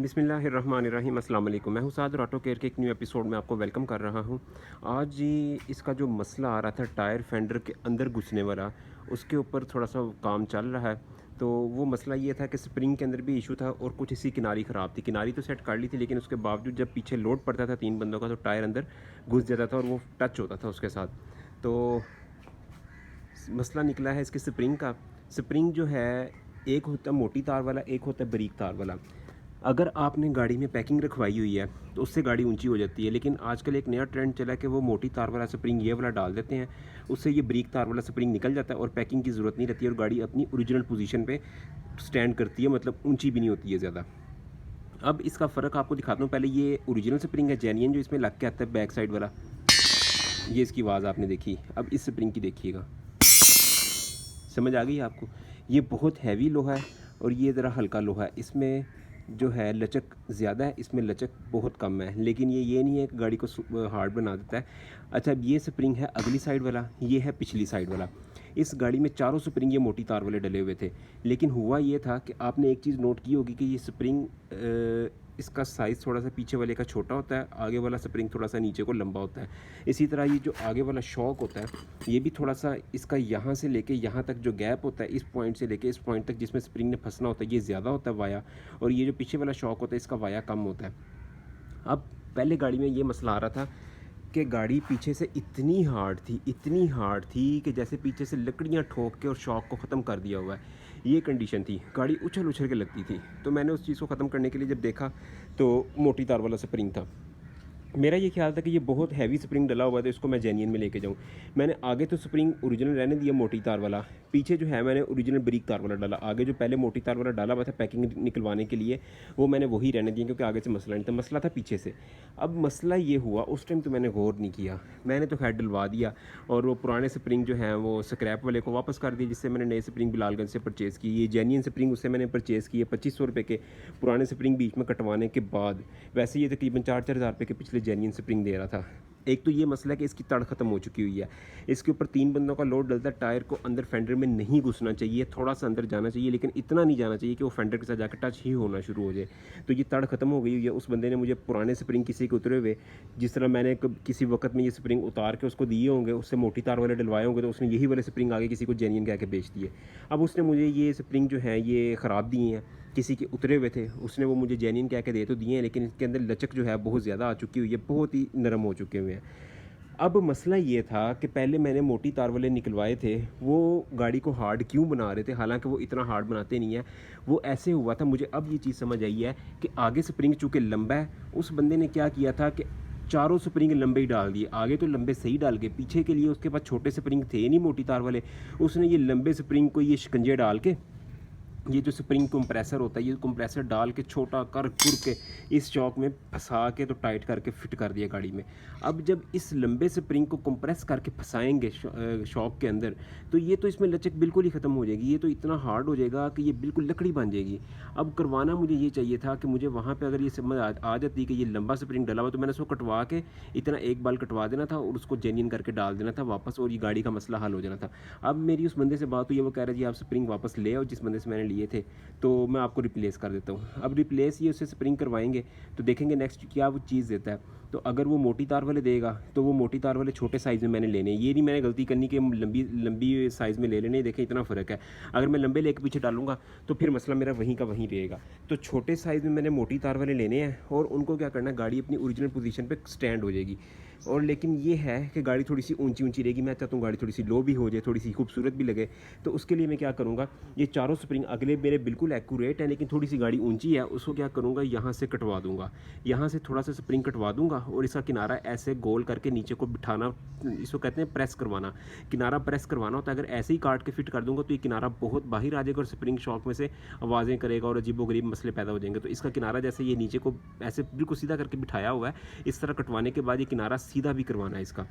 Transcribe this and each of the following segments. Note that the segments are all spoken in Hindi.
बिस्मिल्लाहिर्रहमानिर्रहीम अस्सलाम वालेकुम। मैं हूं साद और ऑटो केयर के एक न्यू एपिसोड में आपको वेलकम कर रहा हूं। आज ये इसका जो मसला आ रहा था टायर फेंडर के अंदर घुसने वाला, उसके ऊपर थोड़ा सा काम चल रहा है। तो वो मसला ये था कि स्प्रिंग के अंदर भी इशू था और कुछ इसी किनारी ख़राब थी। किनारी तो सेट कर ली थी, लेकिन उसके बावजूद जब पीछे लोड पड़ता था 3 बंदों का तो टायर अंदर घुस जाता था और वो टच होता था उसके साथ। तो मसला निकला है इसके स्प्रिंग का। स्प्रिंग जो है, एक होता है मोटी तार वाला, एक होता है बारीक तार वाला। अगर आपने गाड़ी में पैकिंग रखवाई हुई है तो उससे गाड़ी ऊंची हो जाती है, लेकिन आजकल एक नया ट्रेंड चला है कि वो मोटी तार वाला स्प्रिंग ये वाला डाल देते हैं। उससे ये बारीक तार वाला स्प्रिंग निकल जाता है और पैकिंग की ज़रूरत नहीं रहती है और गाड़ी अपनी ओरिजिनल पोजीशन पे स्टैंड करती है, मतलब ऊंची भी नहीं होती है ज़्यादा। अब इसका फ़र्क आपको दिखाता हूँ। पहले ये ओरिजिनल स्प्रिंग है, जेन्युइन जो इसमें लग के आता है बैक साइड वाला, ये इसकी आवाज़ आपने देखी। अब इस स्प्रिंग की देखिएगा, समझ आ गई आपको। ये बहुत हैवी लोहा है और ये ज़रा हल्का लोहा है। इसमें जो है लचक ज़्यादा है, इसमें लचक बहुत कम है। लेकिन ये नहीं है कि गाड़ी को हार्ड बना देता है। अच्छा, अब ये स्प्रिंग है अगली साइड वाला, ये है पिछली साइड वाला। इस गाड़ी में चारों स्प्रिंग ये मोटी तार वाले डले हुए थे। लेकिन हुआ ये था कि आपने एक चीज़ नोट की होगी कि ये स्प्रिंग इसका साइज़ थोड़ा सा पीछे वाले का छोटा होता है, आगे वाला स्प्रिंग थोड़ा सा नीचे को लंबा होता है। इसी तरह ये जो आगे वाला शॉक होता है, ये भी थोड़ा सा इसका यहाँ से लेके यहाँ तक जो गैप होता है, इस पॉइंट से लेके इस पॉइंट तक जिसमें स्प्रिंग ने फंसना होता है, ये ज़्यादा होता है वाया। और ये जो पीछे वाला शॉक होता है, इसका वाया कम होता है। अब पहले गाड़ी में ये मसला आ रहा था कि गाड़ी पीछे से इतनी हार्ड थी कि जैसे पीछे से लकड़ियाँ ठोक के और शॉक को ख़त्म कर दिया हुआ है। ये कंडीशन थी, गाड़ी उछल उछल के लगती थी। तो मैंने उस चीज़ को ख़त्म करने के लिए जब देखा तो मोटी तार वाला स्प्रिंग था। मेरा ये ख्याल था कि ये बहुत हैवी स्प्रिंग डला हुआ था, इसको मैं जेन्युइन में लेके जाऊँ। मैंने आगे तो स्प्रिंग ओरिजिनल रहने दिया मोटी तार वाला, पीछे जो है मैंने ओरिजिनल बारीक तार वाला डाला। आगे जो पहले मोटी तार वाला डाला हुआ था पैकिंग निकलवाने के लिए, वो मैंने वही रहने दिया क्योंकि आगे से मसला नहीं था, मसला था पीछे से। अब मसला ये हुआ, उस टाइम तो मैंने गौर नहीं किया, मैंने तो खैर डलवा दिया और वो पुराने स्प्रिंग जो हैं वो स्क्रैप वाले को वापस कर दिए, जिससे मैंने नए स्प्रिंग बिलालगंज से परचेज़ की। ये जेन्युइन स्प्रिंग उससे मैंने परचेज़ किए 2500 रुपये के, पुराने स्प्रिंग बीच में कटवाने के बाद। वैसे ये तकरीबन 4-4 हज़ार रुपये के पिछले जेन्युइन स्प्रिंग दे रहा था। एक तो ये मसला है कि इसकी तड़ ख़त्म हो चुकी हुई है। इसके ऊपर 3 बंदों का लोड डलता है, टायर को अंदर फेंडर में नहीं घुसना चाहिए, थोड़ा सा अंदर जाना चाहिए, लेकिन इतना नहीं जाना चाहिए कि वो फेंडर के साथ जाकर टच ही होना शुरू हो जाए। तो ये तड़ ख़त्म हो गई हुई है। उस बंदे ने मुझे पुराने स्प्रिंग किसी के उतरे हुए, जिस तरह मैंने किसी वक्त में ये स्प्रिंग उतार के उसको दिए होंगे, उससे मोटी तार वाले डलवाए होंगे, तो उसने यही वाले स्प्रिंग आगे किसी को जेन्युइन कह के बेच दिए। अब उसने मुझे ये स्प्रिंग जो है ये ख़राब दिए हैं, किसी के उतरे हुए थे, उसने वो मुझे जेन्युइन कह के दे तो दिए हैं, लेकिन इसके अंदर लचक जो है बहुत ज़्यादा आ चुकी हुई है, बहुत ही नरम हो चुके हुए हैं। अब मसला ये था कि पहले मैंने मोटी तार वाले निकलवाए थे, वो गाड़ी को हार्ड क्यों बना रहे थे, हालांकि वो इतना हार्ड बनाते नहीं है। वो ऐसे हुआ था, मुझे अब ये चीज़ समझ आई है कि आगे स्प्रिंग चूँकि लंबा है, उस बंदे ने क्या किया था कि चारों स्प्रिंग लंबे ही डाल दिए। आगे तो लंबे सही डाल के, पीछे के लिए उसके पास छोटे स्प्रिंग थे नहीं मोटी तार वाले, उसने ये लंबे स्प्रिंग को ये शिकंजे डाल के, ये जो स्प्रिंग कंप्रेसर होता है, ये कंप्रेसर डाल के छोटा कर कुर के इस चौक में फंसा के तो टाइट करके फिट कर दिया गाड़ी में। अब जब इस लंबे स्प्रिंग को कंप्रेस करके फंसाएंगे शॉक के अंदर, तो ये तो इसमें लचक बिल्कुल ही ख़त्म हो जाएगी। ये तो इतना हार्ड हो जाएगा कि ये बिल्कुल लकड़ी बन जाएगी। अब करवाना मुझे ये चाहिए था कि मुझे वहाँ पर अगर ये समझ आ जाती कि ये लंबा स्प्रिंग डला हुआ, तो मैंने उसको कटवा के इतना एक बाल कटवा देना था और उसको जेन्युइन करके डाल देना था वापस, और ये गाड़ी का मसला हल हो जाना था। अब मेरी उस बंदे से बात हुई है, वो कह रहा है जी आप स्प्रिंग वापस ले आओ जिस बंदे से मैंने लिए थे, तो मैं आपको रिप्लेस कर देता हूँ। अब रिप्लेस ये उससे स्प्रिंग करवाएंगे तो देखेंगे नेक्स्ट क्या वो चीज़ देता है। तो अगर वो मोटी तार वाले देगा तो वो मोटी तार वाले छोटे साइज़ में मैंने लेने, ये नहीं मैंने गलती करनी कि लंबी लंबी साइज़ में ले लेने। देखें इतना फ़र्क है, अगर मैं लंबे लेके पीछे डालूंगा तो फिर मसला मेरा वहीं का वहीं रहेगा। तो छोटे साइज़ में मैंने मोटी तार वाले लेने हैं और उनको क्या करना है, गाड़ी अपनी ओरिजिनल पोजीशन पे स्टैंड हो जाएगी। और लेकिन ये है कि गाड़ी थोड़ी सी ऊंची ऊंची रहेगी। मैं चाहता हूँ गाड़ी थोड़ी सी लो भी हो जाए, थोड़ी सी खूबसूरत भी लगे। तो उसके लिए मैं क्या करूँगा, ये चारों स्प्रिंग अगले मेरे बिल्कुल एक्यूरेट है, लेकिन थोड़ी सी गाड़ी ऊंची है, उसको क्या करूँगा, यहाँ से कटवा दूँगा, यहाँ से थोड़ा सा स्प्रिंग कटवा दूँगा और इसका किनारा ऐसे गोल करके नीचे को बिठाना, इसको कहते हैं प्रेस करवाना। किनारा प्रेस करवाना होता है। अगर ऐसे ही काट के फिट कर दूँगा तो ये किनारा बहुत बाहर आ जाएगा और स्प्रिंग शॉक में से आवाज़ें करेगा और अजीबोगरीब मसले पैदा हो जाएंगे। तो इसका किनारा जैसे ये नीचे को ऐसे बिल्कुल सीधा करके बिठाया हुआ है, इस तरह कटवाने के बाद ये किनारा सीधा भी करवाना है इसका।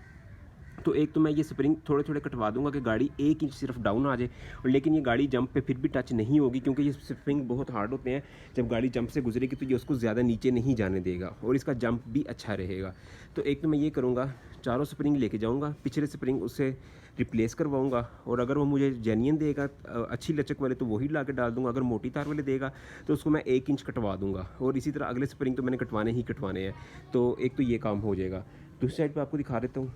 तो एक तो मैं ये स्प्रिंग थोड़े थोड़े कटवा दूंगा कि गाड़ी 1 इंच सिर्फ डाउन आ जाए, और लेकिन ये गाड़ी जंप पे फिर भी टच नहीं होगी, क्योंकि ये स्प्रिंग बहुत हार्ड होते हैं। जब गाड़ी जंप से गुजरेगी तो ये उसको ज़्यादा नीचे नहीं जाने देगा और इसका जंप भी अच्छा रहेगा। तो एक तो मैं ये करूँगा, चारों स्प्रिंग लेके जाऊँगा, पिछले स्प्रिंग उससे रिप्लेस करवाऊँगा, और अगर वो मुझे जेन्युइन देगा अच्छी लचक वाले तो वही ला के डाल दूँगा, अगर मोटी तार वाले देगा तो उसको मैं 1 इंच कटवा दूँगा, और इसी तरह अगले स्प्रिंग तो मैंने कटवाने ही कटवाने हैं। तो एक तो ये काम हो जाएगा। दूसरी साइड पर आपको दिखा देता हूँ।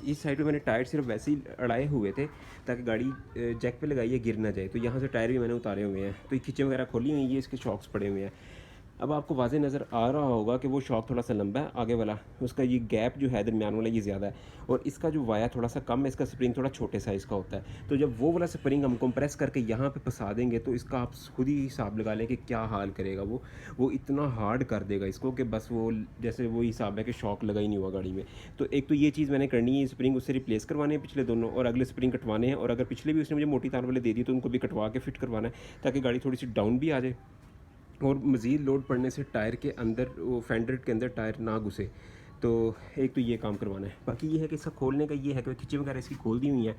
इस साइड पे मैंने टायर सिर्फ वैसे ही अड़ाए हुए थे ताकि गाड़ी जैक पे लगाइए गिर ना जाए, तो यहाँ से टायर भी मैंने उतारे हुए हैं। तो ये खींचे वगैरह खोली हुई है, इसके शॉक्स पड़े हुए हैं। अब आपको वाज़े नज़र आ रहा होगा कि वो शॉक थोड़ा सा लंबा है आगे वाला, उसका ये गैप जो है दरमियान वाला ये ज़्यादा है, और इसका जो वाया थोड़ा सा कम है, इसका स्प्रिंग थोड़ा छोटे साइज़ का होता है। तो जब वो वाला स्प्रिंग हम कंप्रेस करके यहाँ पे फंसा देंगे तो इसका आप खुद ही हिसाब लगा लें कि क्या हाल करेगा वो इतना हार्ड कर देगा इसको कि बस वो जैसे वो हिसाब है कि शॉक लगा ही नहीं हुआ गाड़ी में। तो एक तो ये चीज़ मैंने करनी है, स्प्रिंग उससे रिप्लेस करवाने हैं पिछले दोनों, और अगले स्प्रिंग कटवाने हैं, और अगर पिछले भी उसने मुझे मोटी तार वाले दे दी तो उनको भी कटवा के फिट करवाना है ताकि गाड़ी थोड़ी सी डाउन भी आ जाए और मज़ीद लोड पड़ने से टायर के अंदर, वो फेंडर के अंदर टायर ना घुसे। तो एक तो ये काम करवाना है। बाकी ये है कि इसका खोलने का ये है कि खिंचे वगैरह इसकी खोल दी हुई हैं,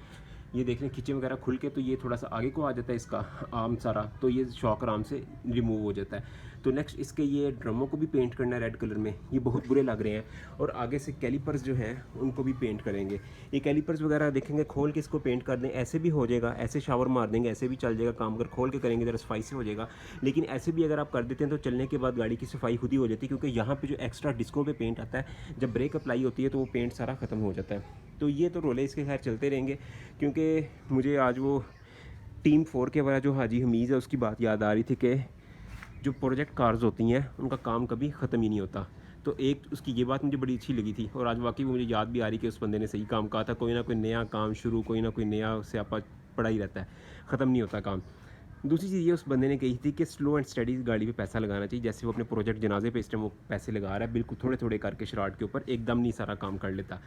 ये देख लें खिंचे वगैरह खुल के, तो ये थोड़ा सा आगे को आ जाता है इसका आर्म सारा, तो ये शॉक आराम से रिमूव हो जाता है। तो नेक्स्ट इसके ये ड्रमों को भी पेंट करना है रेड कलर में, ये बहुत बुरे लग रहे हैं, और आगे से कैलिपर्स जो हैं उनको भी पेंट करेंगे। ये कैलिपर्स वगैरह देखेंगे खोल के इसको पेंट कर दें, ऐसे भी हो जाएगा, ऐसे शावर मार देंगे ऐसे भी चल जाएगा काम, अगर खोल के करेंगे ज़रा सफाई से हो जाएगा। लेकिन ऐसे भी अगर आप कर देते हैं तो चलने के बाद गाड़ी की सफाई खुद ही हो जाती है, क्योंकि यहाँ पे जो एक्स्ट्रा डिस्कों पे पेंट आता है, जब ब्रेक अप्लाई होती है तो वो पेंट सारा ख़त्म हो जाता है। तो ये तो रोले इसके खैर चलते रहेंगे, क्योंकि मुझे आज वो टीम 4 के वाला जो हाजी हमीज़ है उसकी बात याद आ रही थी कि जो प्रोजेक्ट कार्स होती हैं उनका काम कभी ख़त्म ही नहीं होता। तो एक उसकी ये बात मुझे बड़ी अच्छी लगी थी, और आज वाकई मुझे याद भी आ रही कि उस बंदे ने सही काम कहा था। कोई ना कोई नया काम शुरू, कोई ना कोई नया स्यापा पड़ा ही रहता है, ख़त्म नहीं होता काम। दूसरी चीज़ ये उस बंदे ने कही थी कि स्लो एंड स्टडी गाड़ी पे पैसा लगाना चाहिए, जैसे वो अपने प्रोजेक्ट जनाजे पे इस टाइम वो पैसे लगा रहा है, बिल्कुल थोड़े थोड़े करके शराट के ऊपर, एकदम नहीं सारा काम कर लेता।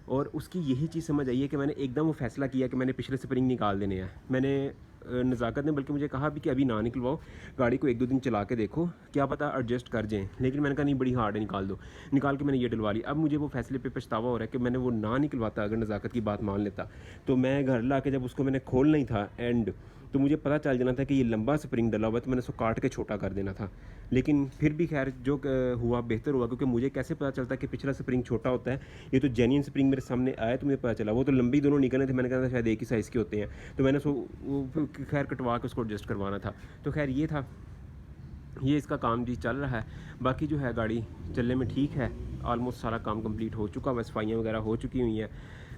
और उसकी यही चीज़ समझ आई है कि मैंने एकदम वो फैसला किया कि मैंने पिछले स्प्रिंग निकाल देने हैं। मैंने नज़ाकत ने बल्कि मुझे कहा भी कि अभी ना निकलवाओ, गाड़ी को 1-2 दिन चला के देखो, क्या पता एडजस्ट कर जाएँ। लेकिन मैंने कहा नहीं, बड़ी हार्ड है, निकाल दो। निकाल के मैंने ये डलवा ली। अब मुझे वो फैसले पे पछतावा हो रहा है कि मैंने वो ना निकलवाता, अगर नज़ाकत की बात मान लेता तो मैं घर ला के जब उसको मैंने खोलना ही था एंड, तो मुझे पता चल जाना था कि ये लंबा स्प्रिंग डला हुआ है, तो मैंने उसको काट के छोटा कर देना था। लेकिन फिर भी खैर जो हुआ बेहतर हुआ, क्योंकि मुझे कैसे पता चलता कि पिछला स्प्रिंग छोटा होता है, ये तो जेन्युइन स्प्रिंग मेरे सामने आया तो मुझे पता चला। वो तो लंबी दोनों निकलने थे, मैंने कहा था शायद एक ही साइज़ के होते हैं, तो मैंने उसको खैर कटवा के उसको एडजस्ट करवाना था। तो खैर ये था, ये इसका काम जी चल रहा है। बाकी जो है गाड़ी चलने में ठीक है, ऑलमोस्ट सारा काम कंप्लीट हो चुका, बस सफाइयाँ वगैरह हो चुकी हुई हैं।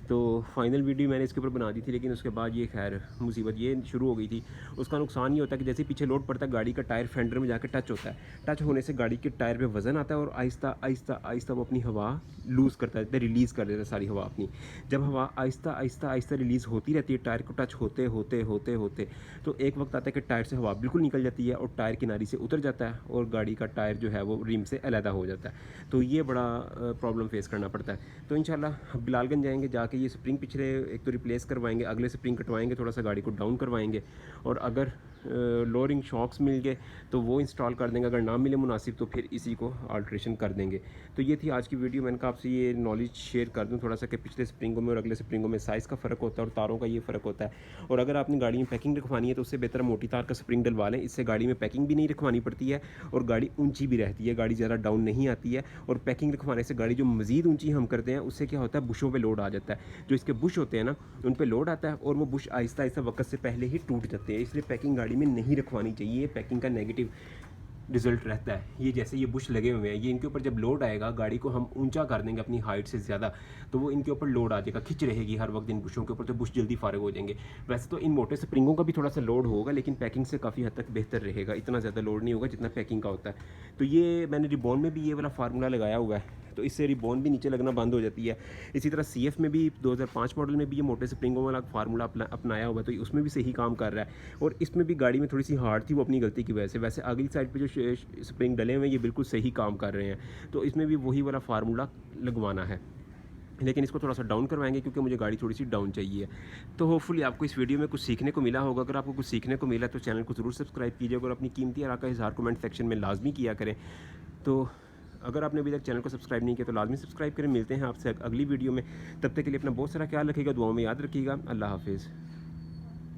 तो फाइनल वीडियो मैंने इसके ऊपर बना दी थी, लेकिन उसके बाद ये खैर मुसीबत ये शुरू हो गई थी। उसका नुकसान ये होता है कि जैसे पीछे लोड पड़ता है, गाड़ी का टायर फेंडर में जाकर टच होता है, टच होने से गाड़ी के टायर पे वज़न आता है और आहिस्ता आहिस्ता आहिस्ता वो अपनी हवा लूज़ करता है, रिलीज़ कर देता है सारी हवा अपनी। जब हवा आहिस्ता आहिस्ता आहिस्ता रिलीज़ होती रहती है टायर को टच होते होते होते होते, तो एक वक्त आता है कि टायर से हवा बिल्कुल निकल जाती है और टायर किनारी से उतर जाता है और गाड़ी का टायर जो है वो रिम से अलहदा हो जाता है। तो ये बड़ा प्रॉब्लम फेस करना पड़ता है। तो इंशाल्लाह बिलालगंज जाएंगे, जाके ये स्प्रिंग पिछले एक तो रिप्लेस करवाएंगे, अगले स्प्रिंग कटवाएंगे, थोड़ा सा गाड़ी को डाउन करवाएंगे, और अगर लोअरिंग शॉक्स मिल गए तो वो इंस्टॉल कर देंगे, अगर ना मिले मुनासिब तो फिर इसी को अल्ट्रेशन कर देंगे। तो ये थी आज की वीडियो। मैंने कहा आपसे ये नॉलेज शेयर कर दूं थोड़ा सा कि पिछले स्प्रिंगों में और अगले स्प्रिंगों में साइज़ का फ़र्क होता है और तारों का ये फ़र्क होता है। और अगर आपने गाड़ी में पैकिंग रखवानी है तो उससे बेहतर मोटी तार का स्प्रिंग डलवा लें, इससे गाड़ी में पैकिंग भी नहीं रखवानी पड़ती है और गाड़ी ऊंची भी रहती है, गाड़ी ज़्यादा डाउन नहीं आती है। और पैकिंग रखवाने से गाड़ी जो मज़ीद ऊंची हम करते हैं उससे क्या होता है, बुशों पे लोड आ जाता है, जो इसके बुश होते हैं ना उन पे लोड आता है और वो बुश आहिस्ता आहिस्ता वक्त से पहले ही टूट जाते हैं। इसलिए पैकिंग गाड़ी में नहीं रखवानी चाहिए, पैकिंग का नेगेटिव रिजल्ट रहता है। ये जैसे ये बुश लगे हुए हैं, ये इनके ऊपर जब लोड आएगा, गाड़ी को हम ऊंचा कर देंगे अपनी हाइट से ज़्यादा, तो वो इनके ऊपर लोड आ जाएगा, खिंच रहेगी हर वक्त इन बुशों के ऊपर, तो बुश जल्दी फारग हो जाएंगे। वैसे तो इन मोटे स्प्रिंगों का भी थोड़ा सा लोड होगा, लेकिन पैकिंग से काफ़ी हद तक बेहतर रहेगा, इतना ज़्यादा लोड नहीं होगा जितना पैकिंग का होता है। तो ये मैंने रिबॉन में भी ये वाला फार्मूला लगाया हुआ है, तो इससे रिबॉन भी नीचे लगना बंद हो जाती है। इसी तरह CF में भी 2005 मॉडल में भी ये मोटे स्प्रिंगों वाला फार्मूला अपनाया हुआ है, तो उसमें भी सही काम कर रहा है। और इसमें भी गाड़ी में थोड़ी सी हार्ड थी, वो अपनी गलती की वजह से। वैसे अगली साइड पे जो स्प्रिंग डले हुए हैं ये बिल्कुल सही काम कर रहे हैं, तो इसमें भी वही वाला फार्मूला लगवाना है, लेकिन इसको थोड़ा सा डाउन करवाएंगे क्योंकि मुझे गाड़ी थोड़ी सी डाउन चाहिए। तो होपफुली आपको इस वीडियो में कुछ सीखने को मिला होगा। अगर आपको कुछ सीखने को मिला तो चैनल को ज़रूर सब्सक्राइब कीजिएगा और अपनी कीमती आरा का इज़हार कमेंट सेक्शन में लाजमी किया करें। तो अगर आपने अभी तक चैनल को सब्सक्राइब नहीं किया तो लाजमी सब्सक्राइब करें। मिलते हैं आपसे अगली वीडियो में, तब तक के लिए अपना बहुत सारा ख्याल रखिएगा, दुआओं में याद रखिएगा। अल्लाह हाफिज़।